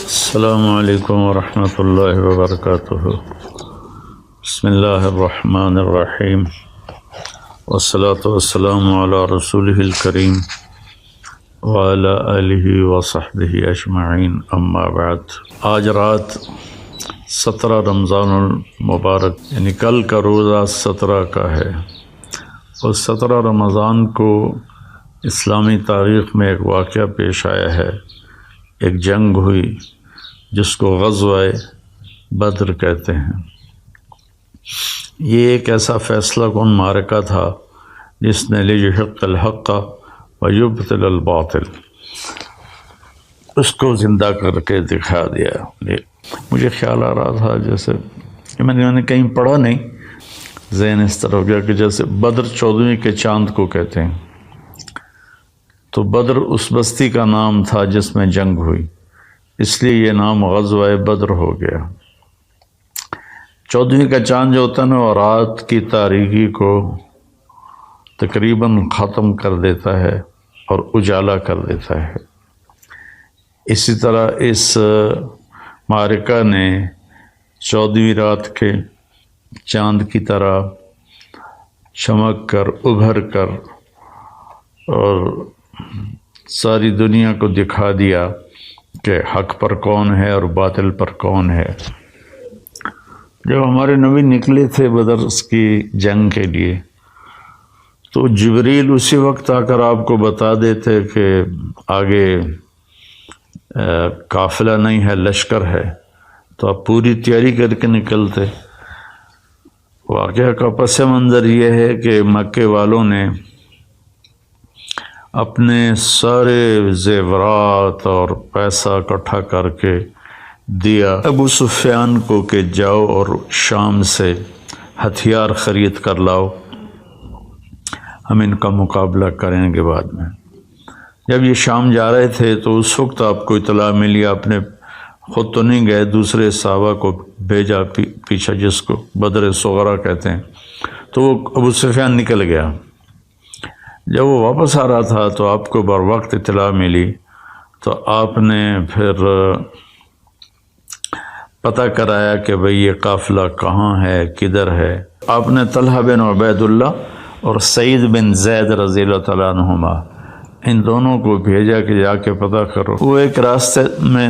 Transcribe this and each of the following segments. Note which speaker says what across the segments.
Speaker 1: السلام علیکم ورحمۃ اللہ وبرکاتہ۔ بسم اللہ الرحمن الرحیم، والصلاة والسلام علی رسولہ الکریم وعلی آلہ وصحبہ اجمعین، اما بعد۔ آج رات 17 رمضان المبارک، یعنی کل کا روزہ 17 کا ہے، اور 17 رمضان کو اسلامی تاریخ میں ایک واقعہ پیش آیا ہے۔ ایک جنگ ہوئی جس کو غزوہ بدر کہتے ہیں۔ یہ ایک ایسا فیصلہ کن معرکہ تھا جس نے لیحق الحق ویبطل الباطل، اس کو زندہ کر کے دکھا دیا۔ مجھے خیال آ رہا تھا جیسے میں نے کہیں پڑھا نہیں، ذہن اس طرح ہو گیا کہ جیسے بدر 14ویں کے چاند کو کہتے ہیں، تو بدر اس بستی کا نام تھا جس میں جنگ ہوئی، اس لیے یہ نام غزوہ بدر ہو گیا۔ 14ویں کا چاند جو ہوتا ہے نا، وہ رات کی تاریکی کو تقریباً ختم کر دیتا ہے اور اجالا کر دیتا ہے۔ اسی طرح اس معرکہ نے 14ویں رات کے چاند کی طرح چمک کر ابھر کر اور ساری دنیا کو دکھا دیا کہ حق پر کون ہے اور باطل پر کون ہے۔ جب ہمارے نبی نکلے تھے بدر کی جنگ کے لیے، تو جبریل اسی وقت آ کر آپ کو بتا دیتے کہ آگے قافلہ نہیں ہے، لشکر ہے، تو آپ پوری تیاری کر کے نکلتے۔ واقعہ کا پس منظر یہ ہے کہ مکے والوں نے اپنے سارے زیورات اور پیسہ اکٹھا کر کے دیا ابو سفیان کو کہ جاؤ اور شام سے ہتھیار خرید کر لاؤ، ہم ان کا مقابلہ کریں گے بعد میں۔ جب یہ شام جا رہے تھے تو اس وقت آپ کو اطلاع ملی، آپ نے خود تو نہیں گئے، دوسرے صحابہ کو بھیجا پیچھے، جس کو بدر صغرا کہتے ہیں، تو وہ ابو سفیان نکل گیا۔ جب وہ واپس آ رہا تھا تو آپ کو بر وقت اطلاع ملی، تو آپ نے پھر پتہ کرایا کہ بھئی یہ قافلہ کہاں ہے، کدھر ہے۔ آپ نے طلحہ بن عبید اللہ اور سعید بن زید رضی اللہ تعالیٰ عنہما، ان دونوں کو بھیجا کہ جا کے پتہ کرو۔ وہ ایک راستے میں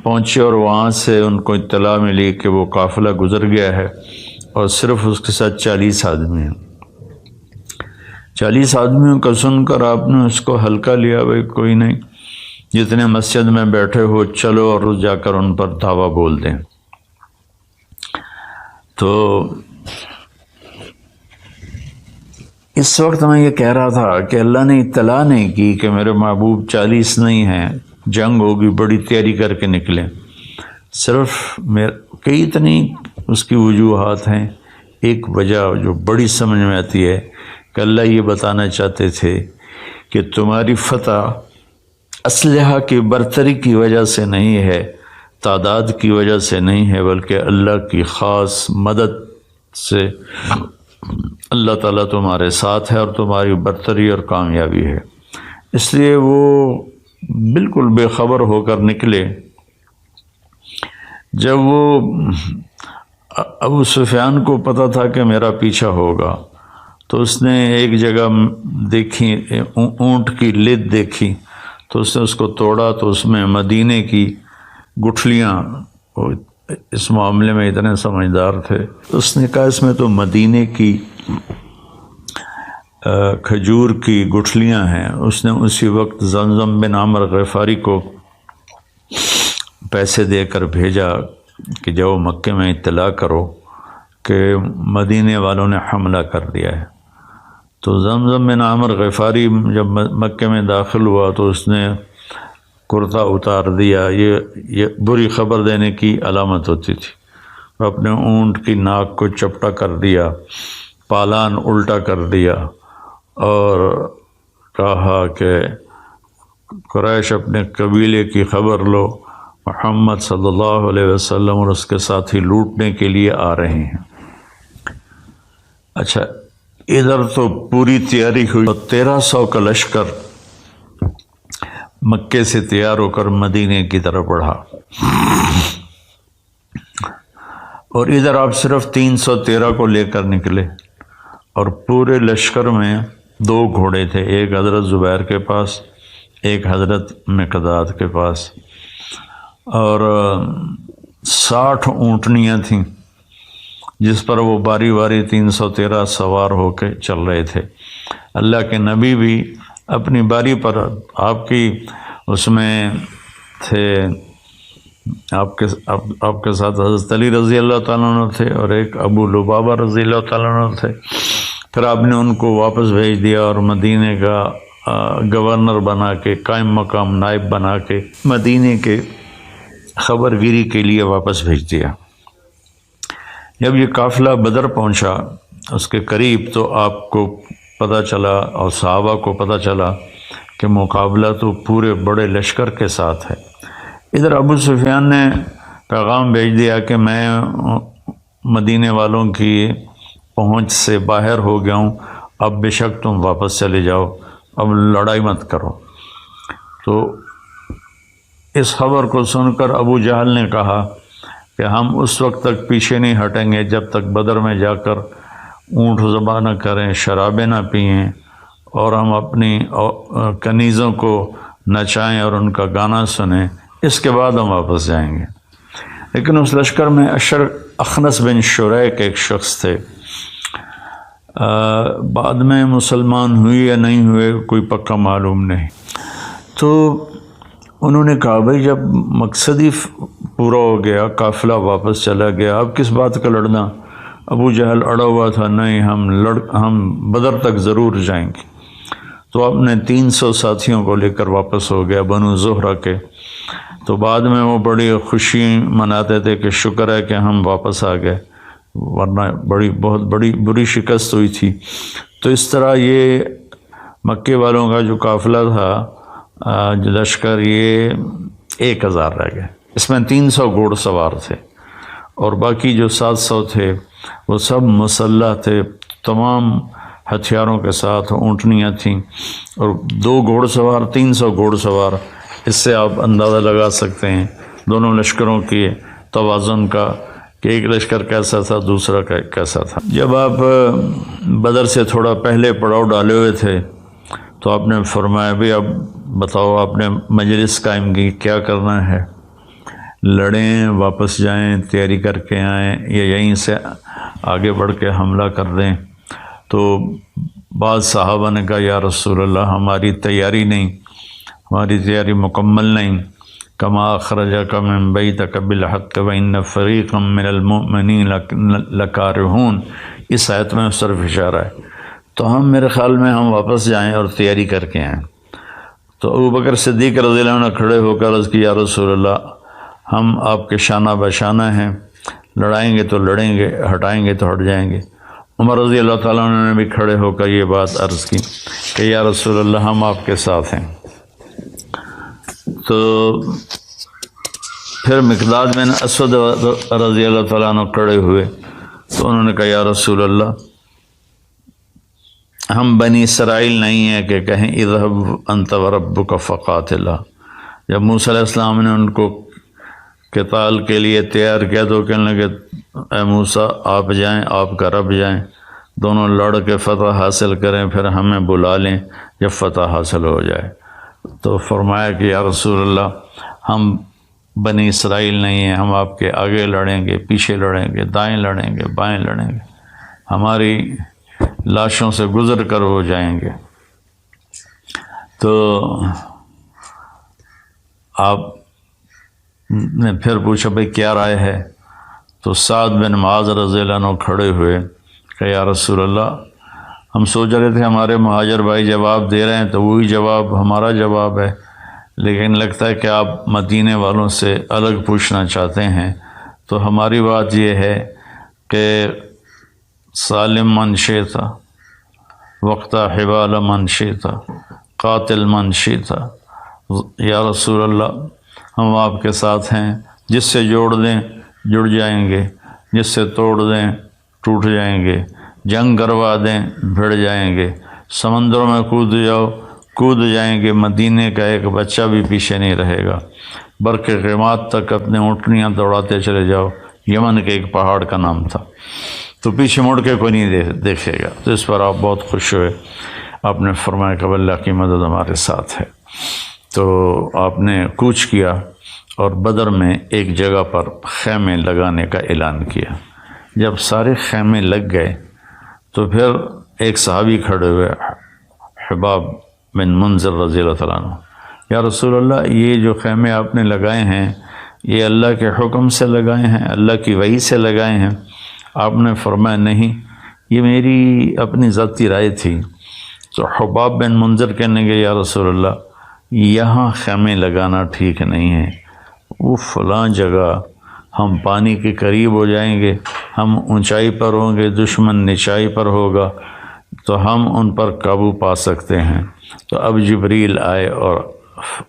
Speaker 1: پہنچے اور وہاں سے ان کو اطلاع ملی کہ وہ قافلہ گزر گیا ہے اور صرف اس کے ساتھ 40 آدمی ہیں۔ 40 آدمیوں کا سن کر آپ نے اس کو ہلکا لیا، بھائی کوئی نہیں، جتنے مسجد میں بیٹھے ہو چلو اور جا کر ان پر دعویٰ بول دیں۔ تو اس وقت میں یہ کہہ رہا تھا کہ اللہ نے اطلاع نہیں کی کہ میرے محبوب 40 نہیں ہیں، جنگ ہوگی، بڑی تیاری کر کے نکلیں۔ صرف کئی اتنی اس کی وجوہات ہیں۔ ایک وجہ جو بڑی سمجھ میں آتی ہے کہ اللہ یہ بتانا چاہتے تھے کہ تمہاری فتح اسلحہ کی برتری کی وجہ سے نہیں ہے، تعداد کی وجہ سے نہیں ہے، بلکہ اللہ کی خاص مدد سے اللہ تعالیٰ تمہارے ساتھ ہے اور تمہاری برتری اور کامیابی ہے۔ اس لیے وہ بالکل بے خبر ہو کر نکلے۔ جب وہ ابو سفیان کو پتہ تھا کہ میرا پیچھا ہوگا، تو اس نے ایک جگہ دیکھی، اونٹ کی لد دیکھی، تو اس نے اس کو توڑا، تو اس میں مدینے کی گٹھلیاں، اس معاملے میں اتنے سمجھدار تھے، اس نے کہا اس میں تو مدینے کی کھجور کی گٹھلیاں ہیں۔ اس نے اسی وقت زمزم بن عمرو غفاری کو پیسے دے کر بھیجا کہ جاؤ مکے میں اطلاع کرو کہ مدینے والوں نے حملہ کر دیا ہے۔ تو زمزم بن عمرو غفاری جب مکے میں داخل ہوا تو اس نے کرتا اتار دیا۔ یہ بری خبر دینے کی علامت ہوتی تھی۔ اپنے اونٹ کی ناک کو چپٹا کر دیا، پالان الٹا کر دیا، اور کہا کہ قریش اپنے قبیلے کی خبر لو محمد صلی اللہ علیہ وسلم اور اس کے ساتھی لوٹنے کے لیے آ رہے ہیں۔ اچھا، ادھر تو پوری تیاری ہوئی، 1300 کا لشکر مکے سے تیار ہو کر مدینے کی طرف بڑھا، اور ادھر آپ صرف 313 کو لے کر نکلے، اور پورے لشکر میں 2 گھوڑے تھے، ایک حضرت زبیر کے پاس، ایک حضرت مقداد کے پاس، اور 60 اونٹنیاں تھیں جس پر وہ باری باری 313 سوار ہو کے چل رہے تھے۔ اللہ کے نبی بھی اپنی باری پر آپ کی اس میں تھے، آپ کے ساتھ حضرت علی رضی اللہ تعالیٰ عنہ تھے اور ایک ابو لبابہ رضی اللہ تعالیٰ عنہ تھے۔ پھر آپ نے ان کو واپس بھیج دیا اور مدینے کا گورنر بنا کے، قائم مقام نائب بنا کے مدینے کے خبر گیری کے لیے واپس بھیج دیا۔ جب یہ قافلہ بدر پہنچا اس کے قریب، تو آپ کو پتہ چلا اور صحابہ کو پتہ چلا کہ مقابلہ تو پورے بڑے لشکر کے ساتھ ہے۔ ادھر ابو سفیان نے پیغام بھیج دیا کہ میں مدینے والوں کی پہنچ سے باہر ہو گیا ہوں، اب بے شک تم واپس چلے جاؤ، اب لڑائی مت کرو۔ تو اس خبر کو سن کر ابو جہل نے کہا کہ ہم اس وقت تک پیچھے نہیں ہٹیں گے جب تک بدر میں جا کر اونٹ ذبح نہ کریں، شرابیں نہ پئیں، اور ہم اپنی کنیزوں کو نچائیں اور ان کا گانا سنیں، اس کے بعد ہم واپس جائیں گے۔ لیکن اس لشکر میں اخنس بن شریک ایک شخص تھے، بعد میں مسلمان ہوئے یا نہیں ہوئے کوئی پکا معلوم نہیں۔ تو انہوں نے کہا بھائی جب مقصد ہی پورا ہو گیا، قافلہ واپس چلا گیا، اب کس بات کا لڑنا؟ ابو جہل اڑا ہوا تھا، نہیں ہم بدر تک ضرور جائیں گے۔ تو اپنے 300 ساتھیوں کو لے کر واپس ہو گیا بنو زہرہ کے۔ تو بعد میں وہ بڑی خوشی مناتے تھے کہ شکر ہے کہ ہم واپس آ گئے، ورنہ بہت بری شکست ہوئی تھی۔ تو اس طرح یہ مکے والوں کا جو قافلہ تھا، جو لشکر، یہ 1000 رہ گئے۔ اس میں 300 گھوڑ سوار تھے اور باقی جو 700 تھے وہ سب مسلح تھے، تمام ہتھیاروں کے ساتھ، اونٹنیاں تھیں، اور 2 گھوڑ سوار، 300 گھوڑ سوار۔ اس سے آپ اندازہ لگا سکتے ہیں دونوں لشکروں کے توازن کا کہ ایک لشکر کیسا تھا، دوسرا کیسا تھا۔ جب آپ بدر سے تھوڑا پہلے پڑاؤ ڈالے ہوئے تھے تو آپ نے فرمایا بھی اب بتاؤ آپ نے مجلس قائم کی، کیا کرنا ہے؟ لڑیں، واپس جائیں، تیاری کر کے آئیں، یا یہیں سے آگے بڑھ کے حملہ کر دیں؟ تو بعض صحابہ نے کہا یا رسول اللہ ہماری تیاری نہیں، ہماری تیاری مکمل نہیں۔ کما اخرجک من بیتک بالحق وان فریقا من المؤمنین لکارہون، اس آیت میں اس طرف اشارہ ہے۔ تو میرے خیال میں ہم واپس جائیں اور تیاری کر کے آئیں۔ تو ابوبکر صدیق رضی اللہ عنہ کھڑے ہو کر عرض کی یا رسول اللہ ہم آپ کے شانہ بشانہ ہیں، لڑائیں گے تو لڑیں گے، ہٹائیں گے تو ہٹ جائیں گے۔ عمر رضی اللہ تعالیٰ عنہ نے بھی کھڑے ہو کر یہ بات عرض کی کہ یا رسول اللہ ہم آپ کے ساتھ ہیں۔ تو پھر مقداد بن اسود رضی اللہ تعالیٰ عنہ کھڑے ہوئے تو انہوں نے کہا یا رسول اللہ ہم بنی اسرائیل نہیں ہیں کہ کہیں اذهب انت وربک فقاتلا۔ جب موسیٰ علیہ السلام نے ان کو قتال کے لیے تیار کیا تو کہنے لگے اے موسیٰ آپ جائیں، آپ کا رب جائیں، دونوں لڑ کے فتح حاصل کریں، پھر ہمیں بلا لیں جب فتح حاصل ہو جائے۔ تو فرمایا کہ یا رسول اللہ ہم بنی اسرائیل نہیں ہیں، ہم آپ کے آگے لڑیں گے، پیچھے لڑیں گے، دائیں لڑیں گے، بائیں لڑیں گے، ہماری لاشوں سے گزر کر وہ جائیں گے۔ تو آپ نے پھر پوچھا بھئی کیا رائے ہے؟ تو سعد بن معاذ رضی اللہ عنہ کھڑے ہوئے کہ یا رسول اللہ ہم سوچ رہے تھے ہمارے مہاجر بھائی جواب دے رہے ہیں تو وہی جواب ہمارا جواب ہے، لیکن لگتا ہے کہ آپ مدینے والوں سے الگ پوچھنا چاہتے ہیں، تو ہماری بات یہ ہے کہ سالم من شئت وقت حبال من شئت قاتل من شئت۔ یا رسول اللہ ہم آپ کے ساتھ ہیں، جس سے جوڑ دیں جڑ جائیں گے، جس سے توڑ دیں ٹوٹ جائیں گے، جنگ کروا دیں بھڑ جائیں گے، سمندروں میں کود جاؤ کود جائیں گے، مدینے کا ایک بچہ بھی پیچھے نہیں رہے گا، برق غماد تک اپنے اونٹنیاں دوڑاتے چلے جاؤ، یمن کے ایک پہاڑ کا نام تھا، تو پیچھے مڑ کے کوئی نہیں دیکھے گا۔ تو اس پر آپ بہت خوش ہوئے، آپ نے فرمایا کہ اللہ کی مدد ہمارے ساتھ ہے۔ تو آپ نے کوچ کیا اور بدر میں ایک جگہ پر خیمے لگانے کا اعلان کیا۔ جب سارے خیمے لگ گئے تو پھر ایک صحابی کھڑے ہوئے، حباب بن منذر رضی اللہ تعالیٰ عنہ، یا رسول اللہ، یہ جو خیمے آپ نے لگائے ہیں یہ اللہ کے حکم سے لگائے ہیں، اللہ کی وحی سے لگائے ہیں؟ آپ نے فرمایا نہیں، یہ میری اپنی ذاتی رائے تھی۔ تو حباب بن منذر کہنے گے یا رسول اللہ، یہاں خیمے لگانا ٹھیک نہیں ہے، وہ فلاں جگہ ہم پانی کے قریب ہو جائیں گے، ہم اونچائی پر ہوں گے، دشمن نچائی پر ہوگا، تو ہم ان پر قابو پا سکتے ہیں۔ تو اب جبریل آئے اور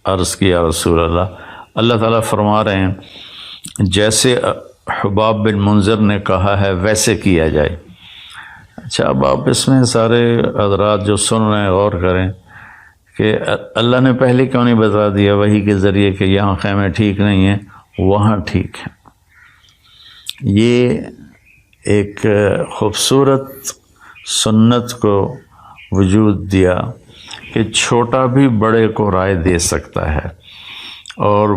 Speaker 1: عرض کیا رسول اللہ، اللہ تعالیٰ فرما رہے ہیں جیسے حباب بن منذر نے کہا ہے ویسے کیا جائے۔ اچھا، اب آپ اس میں سارے حضرات جو سن رہے ہیں غور کریں کہ اللہ نے پہلے کیوں نہیں بتا دیا وحی کے ذریعے کہ یہاں خیمے ٹھیک نہیں ہیں، وہاں ٹھیک ہیں۔ یہ ایک خوبصورت سنت کو وجود دیا کہ چھوٹا بھی بڑے کو رائے دے سکتا ہے، اور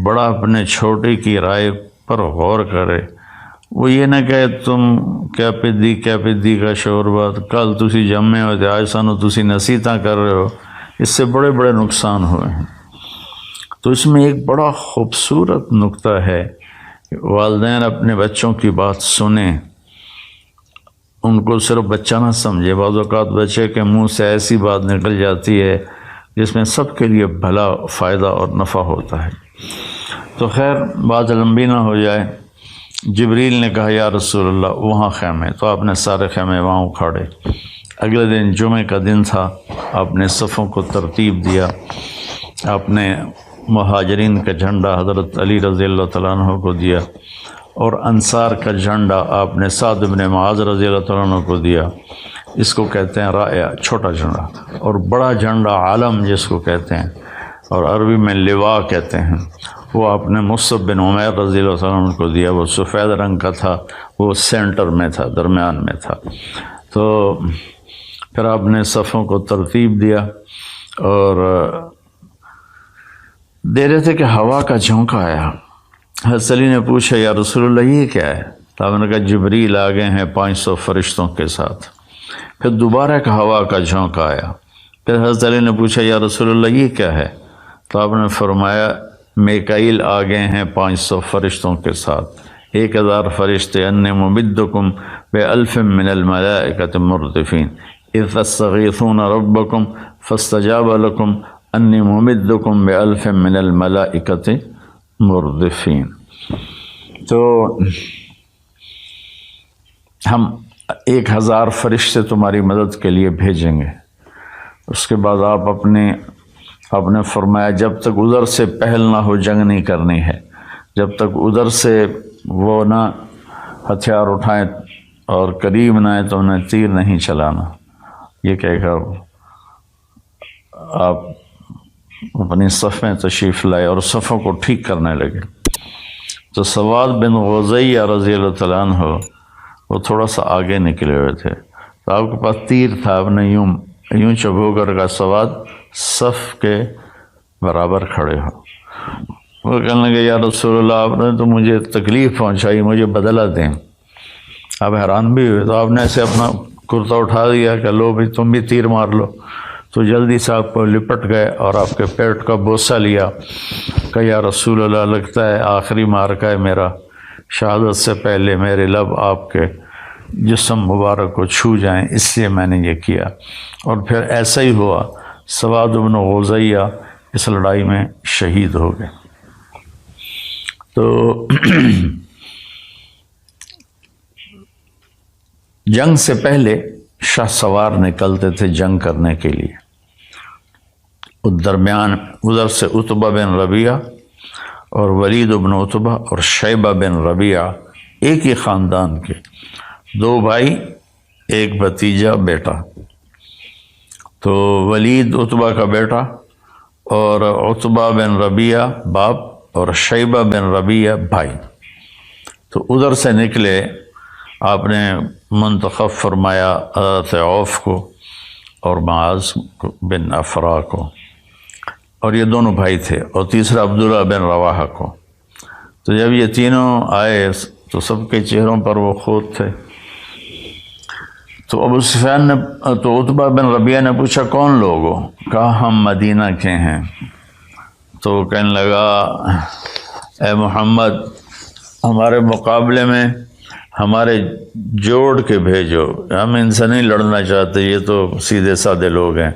Speaker 1: بڑا اپنے چھوٹے کی رائے پر غور کرے۔ وہ یہ نہ کہے تم کیا پدی کا شور بات، کل تسی جمے ہوئے تھے آج سانو تسی نصیحتاں کر رہے ہو، اس سے بڑے بڑے نقصان ہوئے ہیں۔ تو اس میں ایک بڑا خوبصورت نقطہ ہے کہ والدین اپنے بچوں کی بات سنیں، ان کو صرف بچہ نہ سمجھے۔ بعض اوقات بچے کے منہ سے ایسی بات نکل جاتی ہے جس میں سب کے لیے بھلا فائدہ اور نفع ہوتا ہے۔ تو خیر بات لمبی نہ ہو جائے، جبریل نے کہا یا رسول اللہ وہاں خیمے، تو آپ نے سارے خیمے وہاں اکھاڑے۔ اگلے دن جمعے کا دن تھا، آپ نے صفوں کو ترتیب دیا، آپ نے مہاجرین کا جھنڈا حضرت علی رضی اللہ تعالیٰ عنہ کو دیا، اور انصار کا جھنڈا آپ نے سعد بن معاذ رضی اللہ تعالیٰ عنہ کو دیا۔ اس کو کہتے ہیں رائع، چھوٹا جھنڈا، اور بڑا جھنڈا عالم جس کو کہتے ہیں، اور عربی میں لواء کہتے ہیں، وہ آپ نے مصعب بن عمیر رضی اللہ عنہ کو دیا۔ وہ سفید رنگ کا تھا، وہ سینٹر میں تھا، درمیان میں تھا۔ تو پھر آپ نے صفوں کو ترتیب دیا اور دے رہے تھے کہ ہوا کا جھونکا آیا۔ حضرت علی نے پوچھا یا رسول اللہ یہ کیا ہے؟ تو آپ نے کہا جبریل آ گئے ہیں 500 فرشتوں کے ساتھ۔ پھر دوبارہ ایک ہوا کا جھونکا آیا۔ پھر حضرت علی نے پوچھا یا رسول اللہ یہ کیا ہے؟ تو آپ نے فرمایا میکائیل آ گئے ہیں 500 فرشتوں کے ساتھ، 1000 فرشتے، انی ممدکم بألف من الملائکۃ مردفین اذ تستغیثون ربکم فاستجاب لکم انی ممدکم بألف من الملائکۃ مردفین۔ تو ہم 1000 فرشتے تمہاری مدد کے لیے بھیجیں گے۔ اس کے بعد آپ نے فرمایا جب تک ادھر سے پہل نہ ہو جنگ نہیں کرنی ہے، جب تک ادھر سے وہ نہ ہتھیار اٹھائیں اور قریب نہ آئے تو انہیں تیر نہیں چلانا۔ یہ کہہ کر آپ اپنی صف میں تشریف لائے اور صفوں کو ٹھیک کرنے لگے۔ تو سواد بن غزیہ رضی اللہ تعالیٰ عنہ وہ تھوڑا سا آگے نکلے ہوئے تھے، تو آپ کے پاس تیر تھا، آپ نے یوں چبو کر کا سواد صف کے برابر کھڑے ہو۔ وہ کہنے لگے یا رسول اللہ آپ نے تو مجھے تکلیف پہنچائی، مجھے بدلہ دیں۔ آپ حیران بھی ہوئے، تو آپ نے ایسے اپنا کرتا اٹھا دیا کہ لو بھی تم بھی تیر مار لو۔ تو جلدی سے آپ کو لپٹ گئے اور آپ کے پیٹ کا بوسہ لیا کہ یا رسول اللہ لگتا ہے آخری مارکا ہے میرا، شہادت سے پہلے میرے لب آپ کے جسم مبارک کو چھو جائیں، اس لیے میں نے یہ کیا۔ اور پھر ایسا ہی ہوا، سواد بن غزیہ اس لڑائی میں شہید ہو گئے۔ تو جنگ سے پہلے شاہ سوار نکلتے تھے جنگ کرنے کے لیے۔ درمیان ادھر سے عتبہ بن ربیعہ اور ولید بن عتبہ اور شیبہ بن ربیعہ ایک ہی خاندان کے، 2 بھائی 1 بھتیجا بیٹا، تو ولید عتبہ کا بیٹا اور عتبہ بن ربیعہ باپ اور شیبہ بن ربیعہ بھائی۔ تو ادھر سے نکلے، آپ نے منتخب فرمایا حضرت عوف کو اور معاذ بن افرا کو، اور یہ دونوں بھائی تھے، اور تیسرا عبداللہ بن رواحہ کو۔ تو جب یہ تینوں آئے تو سب کے چہروں پر وہ خود تھے۔ تو ابو سفیان نے، تو عتبہ بن ربیعہ نے پوچھا کون لوگ ہو؟ کہا ہم مدینہ کے ہیں۔ تو کہنے لگا اے محمد، ہمارے مقابلے میں ہمارے جوڑ کے بھیجو، ہم ان سے نہیں لڑنا چاہتے، یہ تو سیدھے سادے لوگ ہیں۔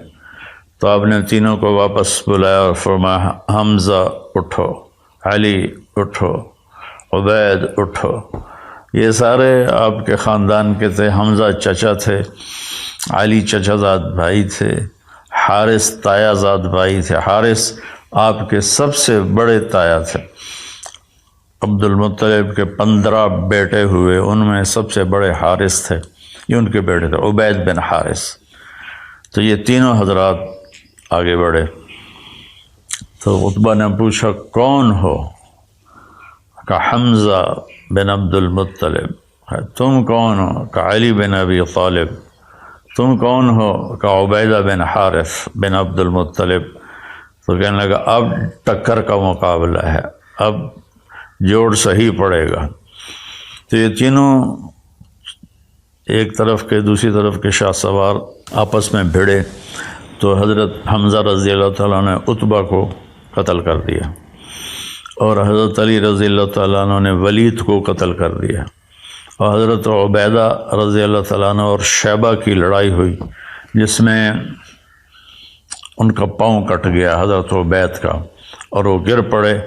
Speaker 1: تو آپ نے تینوں کو واپس بلایا اور فرمایا حمزہ اٹھو، علی اٹھو، عبید اٹھو۔ یہ سارے آپ کے خاندان کے تھے۔ حمزہ چچا تھے، علی چچا زاد بھائی تھے، حارث تایا زاد بھائی تھے۔ حارث آپ کے سب سے بڑے تایا تھے۔ عبد المطلب کے 15 بیٹے ہوئے، ان میں سب سے بڑے حارث تھے، یہ ان کے بیٹے تھے، عبید بن حارث۔ تو یہ تینوں حضرات آگے بڑھے۔ تو عتبہ نے پوچھا کون ہو؟ کہا حمزہ بن عبد المطلب۔ تم کون ہو؟ کہا علی بن ابی طالب۔ تم کون ہو؟ کہا عبیدہ بن حارث بن عبد المطلب۔ تو کہنے لگا اب ٹکر کا مقابلہ ہے، اب جوڑ صحیح پڑے گا۔ تو یہ تینوں ایک طرف کے دوسری طرف کے شاہ سوار آپس میں بھیڑے، تو حضرت حمزہ رضی اللہ تعالیٰ نے عتبہ کو قتل کر دیا، اور حضرت علی رضی اللہ تعالیٰ عنہ نے ولید کو قتل کر دیا، اور حضرت عبیدہ رضی اللہ تعالیٰ عنہ اور شیبہ کی لڑائی ہوئی، جس میں ان کا پاؤں کٹ گیا حضرت عبید کا، اور وہ گر پڑے۔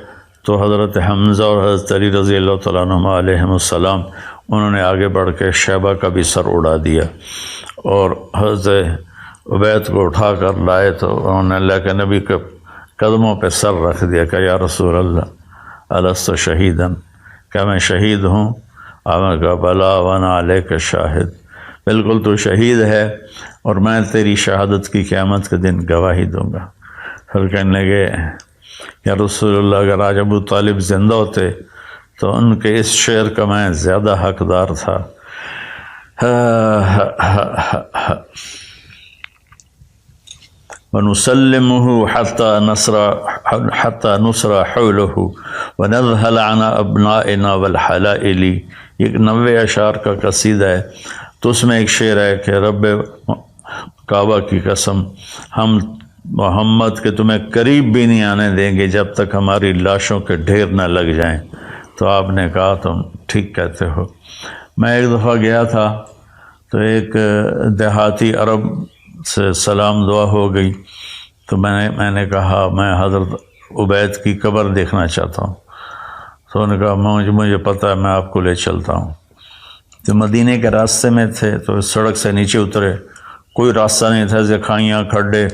Speaker 1: تو حضرت حمزہ اور حضرت علی رضی اللہ تعالیٰ عنہ علیہم السلام، انہوں نے آگے بڑھ کے شیبہ کا بھی سر اڑا دیا، اور حضرت عبید کو اٹھا کر لائے تو انہوں نے اللہ کے نبی کے قدموں پہ سر رکھ دیا کہ یا رسول اللہ الست شہیداً، کیا میں شہید ہوں؟ آپ نے کہا بلا وانا علیک شاہد، بالکل تو شہید ہے اور میں تیری شہادت کی قیامت کے دن گواہی دوں گا۔ پھر کہنے لگے یا رسول اللہ اگر آج ابو طالب زندہ ہوتے تو ان کے اس شعر کا میں زیادہ حقدار تھا۔ وَنُسَلِّمُهُ حَتَّى نُصْرَ حَوْلَهُ وَنَذْهَلَ عَنَ أَبْنَائِنَا وَالْحَلَائِلِ، یہ 90 اشعار کا قصیدہ ہے۔ تو اس میں ایک شعر ہے کہ رب کعبہ کی قسم، ہم محمد کے تمہیں قریب بھی نہیں آنے دیں گے جب تک ہماری لاشوں کے ڈھیر نہ لگ جائیں۔ تو آپ نے کہا تم ٹھیک کہتے ہو۔ میں ایک دفعہ گیا تھا تو ایک دیہاتی عرب سے سلام دعا ہو گئی، تو میں نے کہا میں حضرت عبید کی قبر دیکھنا چاہتا ہوں۔ تو انہوں نے کہا مجھے پتہ ہے، میں آپ کو لے چلتا ہوں۔ تو مدینے کے راستے میں تھے، تو سڑک سے نیچے اترے، کوئی راستہ نہیں تھا، کھائیاں کھڈے۔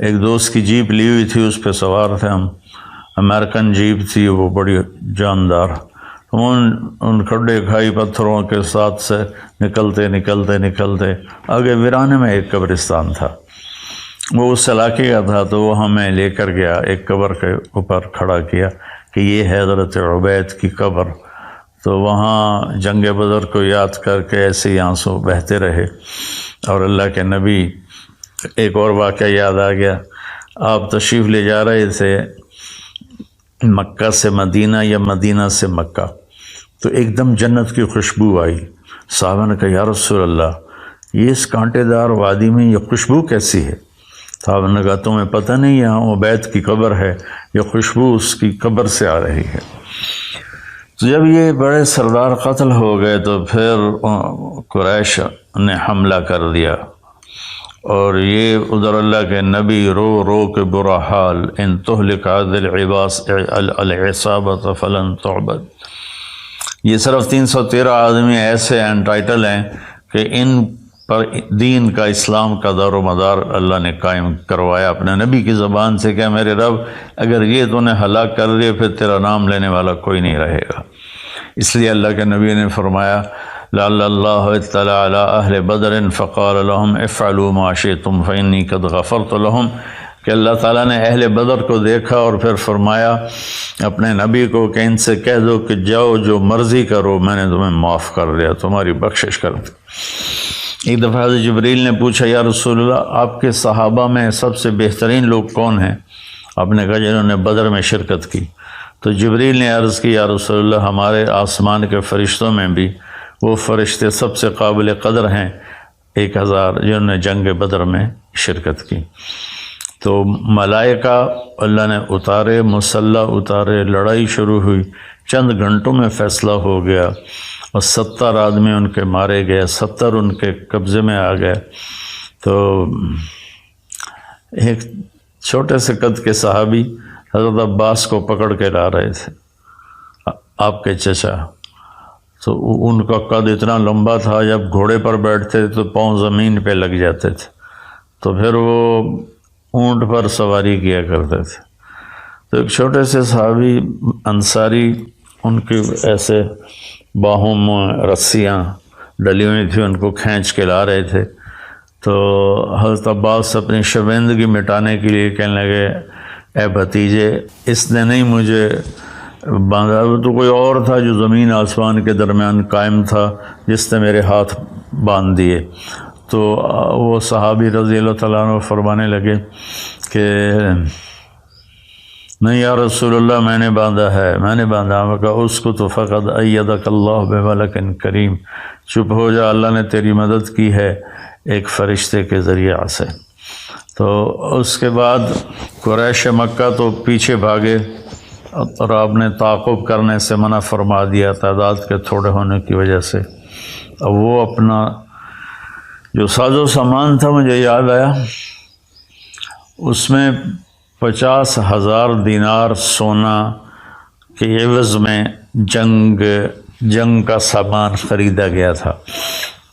Speaker 1: ایک دوست کی جیپ لی ہوئی تھی، اس پہ سوار تھے ہم، امریکن جیپ تھی وہ بڑی جاندار۔ ان کھڈے کھائی پتھروں کے ساتھ سے نکلتے آگے ویرانے میں ایک قبرستان تھا، وہ اس علاقے کا تھا، تو وہ ہمیں لے کر گیا، ایک قبر کے اوپر کھڑا کیا کہ یہ ہے حضرت عبید کی قبر۔ تو وہاں جنگ بدر کو یاد کر کے ایسے ہی آنسو بہتے رہے۔ اور اللہ کے نبی، ایک اور واقعہ یاد آ گیا، آپ تشریف لے جا رہے تھے مکہ سے مدینہ یا مدینہ سے مکہ، تو ایک دم جنت کی خوشبو آئی۔ صحابہ نے کہا یا رسول اللہ، یہ اس کانٹے دار وادی میں یہ خوشبو کیسی ہے؟ صحابہ نے کہا تمہیں پتہ نہیں یہاں عبید کی قبر ہے، یہ خوشبو اس کی قبر سے آ رہی ہے۔ تو جب یہ بڑے سردار قتل ہو گئے تو پھر قریش نے حملہ کر دیا، اور یہ ادھر اللہ کے نبی رو رو کے برا حال، ان تہلک عدل العصابۃ فلن تعبد۔ یہ صرف 313 آدمی ایسے انٹائٹل ہیں کہ ان پر دین کا، اسلام کا دار و مدار اللہ نے قائم کروایا اپنے نبی کی زبان سے کہ میرے رب اگر یہ تو نے ہلاک کر دیا پھر تیرا نام لینے والا کوئی نہیں رہے گا۔ اس لیے اللہ کے نبی نے فرمایا لعل اللہ اطلع علی اہل بدر فقال لهم افعلوا ما شئتم فانی قد غفرت لهم، کہ اللہ تعالیٰ نے اہل بدر کو دیکھا اور پھر فرمایا اپنے نبی کو کہ ان سے کہہ دو کہ جاؤ جو مرضی کرو، میں نے تمہیں معاف کر دیا، تمہاری بخشش کر دی۔ ایک دفعہ حضرت جبریل نے پوچھا یا رسول اللہ آپ کے صحابہ میں سب سے بہترین لوگ کون ہیں؟ آپ نے کہا جنہوں نے بدر میں شرکت کی۔ تو جبریل نے عرض کی یا رسول اللہ ہمارے آسمان کے فرشتوں میں بھی وہ فرشتے سب سے قابل قدر ہیں 1000 جنہوں نے جنگ بدر میں شرکت کی۔ تو ملائکہ اللہ نے اتارے، مسلح اتارے، لڑائی شروع ہوئی، چند گھنٹوں میں فیصلہ ہو گیا اور 70 آدمی ان کے مارے گئے، 70 ان کے قبضے میں آ گئے۔ تو ایک چھوٹے سے قد کے صحابی حضرت عباس کو پکڑ کے لا رہے تھے، آپ کے چچا، تو ان کا قد اتنا لمبا تھا جب گھوڑے پر بیٹھتے تو پاؤں زمین پہ لگ جاتے تھے، تو پھر وہ اونٹ پر سواری کیا کرتے تھے۔ تو ایک چھوٹے سے صحابی انصاری ان کی ایسے باہوں میں رسیاں ڈلی ہوئی تھیں، ان کو کھینچ کے لا رہے تھے۔ تو حضرت عباس اپنی شرمندگی مٹانے کے لیے کہنے لگے اے بھتیجے اس نے نہیں مجھے باندھا، تو کوئی اور تھا جو زمین آسمان کے درمیان قائم تھا جس نے میرے ہاتھ باندھ دیے۔ تو وہ صحابی رضی اللہ تعالیٰ عنہ فرمانے لگے کہ نہیں یا رسول اللہ میں نے باندھا ہے، میں نے باندھا۔ میں کہا اس کو تو فقط ایدک اللہ بملک کریم، چپ ہو جا، اللہ نے تیری مدد کی ہے ایک فرشتے کے ذریعہ سے۔ تو اس کے بعد قریش مکہ تو پیچھے بھاگے اور آپ نے تعاقب کرنے سے منع فرما دیا تعداد کے تھوڑے ہونے کی وجہ سے۔ اب وہ اپنا جو ساز و سامان تھا مجھے یاد آیا، اس میں 50,000 دینار سونا کے عوض میں جنگ کا سامان خریدا گیا تھا۔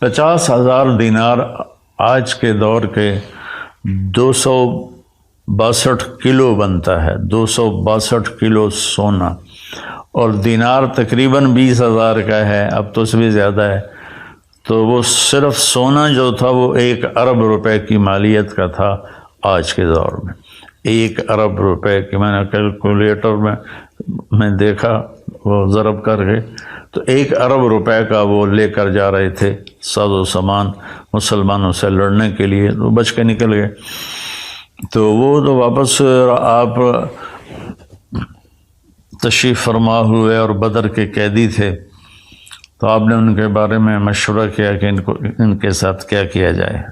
Speaker 1: 50,000 دینار آج کے دور کے 262 کلو بنتا ہے، 262 کلو سونا، اور دینار تقریباً 20,000 کا ہے، اب تو اس بھی زیادہ ہے۔ تو وہ صرف سونا جو تھا وہ 1 ارب روپے کی مالیت کا تھا آج کے دور میں۔ 1 ارب روپے کی، میں نے کیلکولیٹر میں دیکھا وہ ضرب کر کے، تو 1 ارب روپے کا وہ لے کر جا رہے تھے ساز و سامان مسلمانوں سے لڑنے کے لیے، تو بچ کے نکل گئے۔ تو وہ تو واپس آپ تشریف فرما ہوئے اور بدر کے قیدی تھے، تو آپ نے ان کے بارے میں مشورہ کیا کہ ان کے ساتھ کیا کیا جائے۔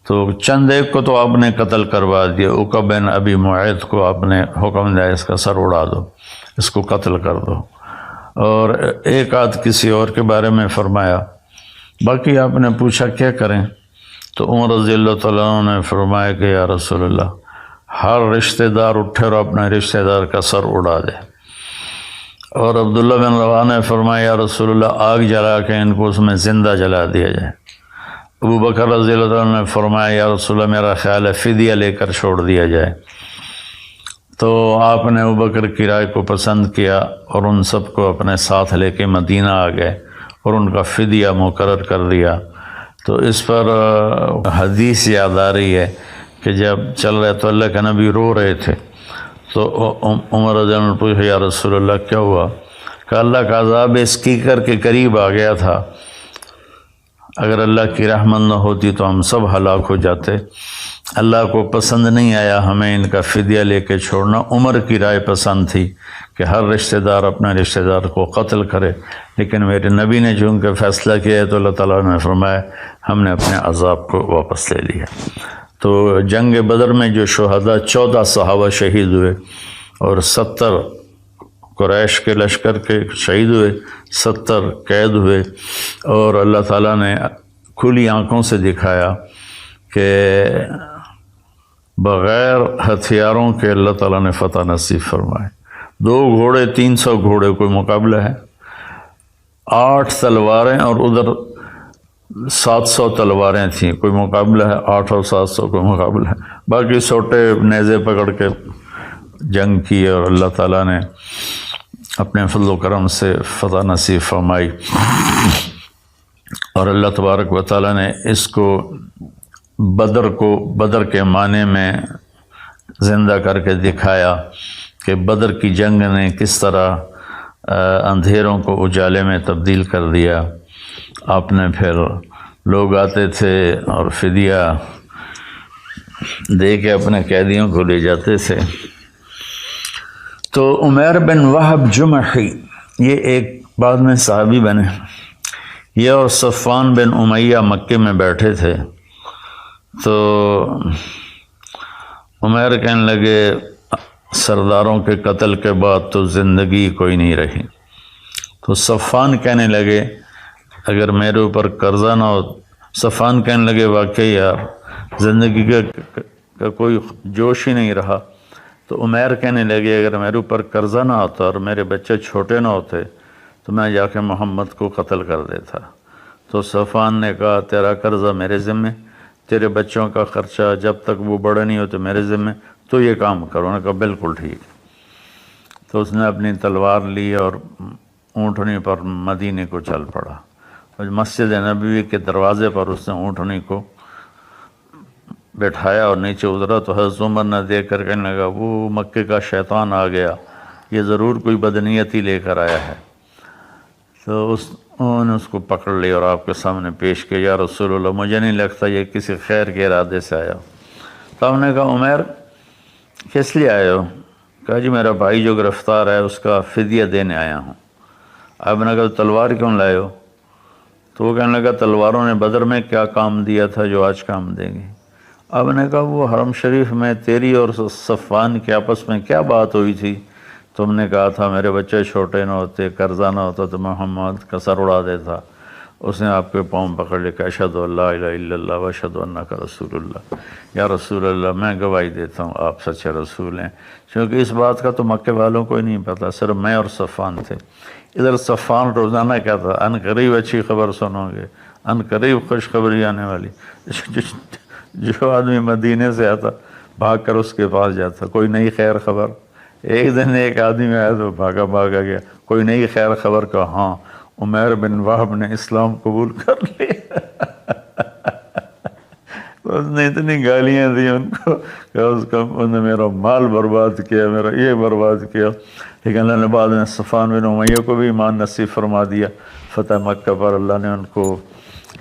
Speaker 1: تو چند ایک کو تو آپ نے قتل کروا دیا، عقبہ بن ابی معیط کو آپ نے حکم دیا اس کا سر اڑا دو، اس کو قتل کر دو، اور ایک آدھ کسی اور کے بارے میں فرمایا۔ باقی آپ نے پوچھا کیا کریں، تو عمر رضی اللہ تعالیٰ عنہ نے فرمایا کہ یا رسول اللہ ہر رشتہ دار اٹھے اور اپنے رشتہ دار کا سر اڑا دے۔ اور عبداللہ بن رواحہ نے فرمایا یا رسول اللہ آگ جلا کے ان کو اس میں زندہ جلا دیا جائے۔ ابو بکر رضی اللہ عنہ نے فرمایا یا رسول اللہ میرا خیال ہے فدیہ لے کر چھوڑ دیا جائے۔ تو آپ نے ابو بکر کی رائے کو پسند کیا اور ان سب کو اپنے ساتھ لے کے مدینہ آ گئے اور ان کا فدیہ مقرر کر دیا۔ تو اس پر حدیث یاد آ رہی ہے کہ جب چل رہے تو اللہ کے نبی رو رہے تھے، تو عمر رضی اللہ عنہ نے پوچھا یا رسول اللہ کیا ہوا؟ کہ اللہ کا عذاب اس کیکر کے قریب آ گیا تھا، اگر اللہ کی رحمت نہ ہوتی تو ہم سب ہلاک ہو جاتے۔ اللہ کو پسند نہیں آیا ہمیں ان کا فدیہ لے کے چھوڑنا، عمر کی رائے پسند تھی کہ ہر رشتہ دار اپنے رشتہ دار کو قتل کرے، لیکن میرے نبی نے چونکہ فیصلہ کیا ہے تو اللہ تعالیٰ نے فرمایا ہم نے اپنے عذاب کو واپس لے لیا۔ تو جنگ بدر میں جو شہداء 14 صحابہ شہید ہوئے اور 70 قریش کے لشکر کے شہید ہوئے، 70 قید ہوئے، اور اللہ تعالیٰ نے کھلی آنکھوں سے دکھایا کہ بغیر ہتھیاروں کے اللہ تعالیٰ نے فتح نصیب فرمائے۔ 2 گھوڑے 300 گھوڑے کوئی مقابلہ ہے، 8 تلواریں اور ادھر 700 تلواریں تھیں، کوئی مقابلہ ہے 800 اور 700 کوئی مقابلہ ہے، باقی سوٹے نیزے پکڑ کے جنگ کی اور اللہ تعالیٰ نے اپنے فضل و کرم سے فتح نصیب فرمائی، اور اللہ تبارک و تعالیٰ نے اس کو بدر کے معنی میں زندہ کر کے دکھایا کہ بدر کی جنگ نے کس طرح اندھیروں کو اجالے میں تبدیل کر دیا۔ آپ نے پھر لوگ آتے تھے اور فدیہ دے کے اپنے قیدیوں کو لے جاتے تھے۔ تو عمیر بن وہب جمحی یہ ایک بعد میں صحابی بنے، یہ اور صفوان بن امیہ مکے میں بیٹھے تھے۔ تو عمیر کہنے لگے سرداروں کے قتل کے بعد تو زندگی کوئی نہیں رہی۔ تو صفوان کہنے لگے اگر میرے اوپر قرضہ نہ ہو، صفوان کہنے لگے واقعی یار زندگی کا کوئی جوش ہی نہیں رہا۔ تو عمیر کہنے لگے اگر میرے اوپر قرضہ نہ ہوتا اور میرے بچے چھوٹے نہ ہوتے تو میں جا کے محمد کو قتل کر دیتا۔ تو صفوان نے کہا تیرا قرضہ میرے ذمہ، تیرے بچوں کا خرچہ جب تک وہ بڑے نہیں ہوتے میرے ذمہ، تو یہ کام کرو۔ انہوں نے کہا بالکل ٹھیک۔ تو اس نے اپنی تلوار لی اور اونٹنی پر مدینے کو چل پڑا۔ مسجد نبوی کے دروازے پر اس نے اونٹنی کو بٹھایا اور نیچے اترا تو حضرت عمر نے دیکھ کر کہنے لگا وہ مکے کا شیطان آ گیا، یہ ضرور کوئی بدنیتی لے کر آیا ہے۔ تو انہوں نے اس کو پکڑ لیا اور آپ کے سامنے پیش کیا، یا رسول اللہ مجھے نہیں لگتا یہ کسی خیر کے ارادے سے آیا۔ تو ہم نے کہا عمیر کس لیے آئے ہو؟ کہا جی میرا بھائی جو گرفتار ہے اس کا فدیہ دینے آیا ہوں۔ آپ نے کہا تلوار کیوں لائے ہو؟ تو وہ کہنے لگا تلواروں نے بدر میں کیا کام دیا تھا جو آج کام دیں گی۔ اب نے کہا وہ حرم شریف میں تیری اور صفوان کے آپس میں کیا بات ہوئی تھی؟ تم نے کہا تھا میرے بچے چھوٹے نہ ہوتے، قرضہ نہ ہوتا تو محمد کا سر اڑا دیتا۔ اس نے آپ کے پاؤں پکڑ لے کہ اشہد ان لا الہ الا اللہ و اشہد انک رسول اللہ، یا رسول اللہ میں گواہی دیتا ہوں آپ سچے رسول ہیں۔ کیونکہ اس بات کا تو مکے والوں کو ہی نہیں پتا، صرف میں اور صفوان تھے۔ ادھر صفوان روزانہ کہتا ان قریب اچھی خبر سنو گے، ان قریب خوشخبری آنے والی۔ جو آدمی مدینے سے آتا بھاگ کر اس کے پاس جاتا، کوئی نئی خیر خبر۔ ایک دن ایک آدمی آیا تو بھاگا گیا، کوئی نئی خیر خبر کا، ہاں عمیر بن وہب نے اسلام قبول کر لیا۔ تو اس نے اتنی گالیاں دی ان کو کہ انہوں نے میرا مال برباد کیا، میرا یہ برباد کیا۔ لیکن اللہ نے بعد میں صفوان بن امیہ کو بھی ایمان نصیب فرما دیا۔ فتح مکہ پر اللہ نے ان کو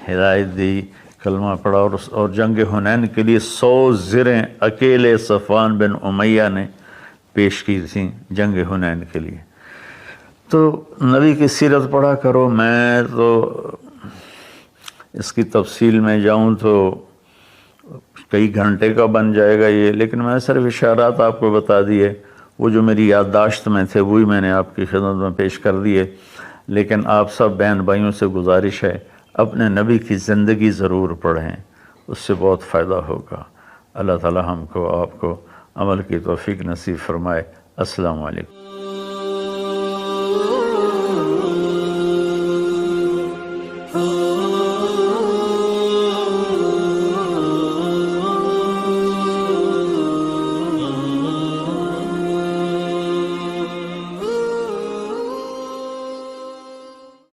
Speaker 1: ہدایت دی، کلمہ پڑھا، اور جنگ حنین کے لیے 100 زریں اکیلے صفوان بن امیہ نے پیش کی تھیں جنگ حنین کے لیے۔ تو نبی کی سیرت پڑھا کرو، میں تو اس کی تفصیل میں جاؤں تو کئی گھنٹے کا بن جائے گا یہ، لیکن میں صرف اشارات آپ کو بتا دیے، وہ جو میری یادداشت میں تھے وہی میں نے آپ کی خدمت میں پیش کر دیے۔ لیکن آپ سب بہن بھائیوں سے گزارش ہے اپنے نبی کی زندگی ضرور پڑھیں، اس سے بہت فائدہ ہوگا۔ اللہ تعالی ہم کو آپ کو عمل کی توفیق نصیب فرمائے۔ السلام علیکم۔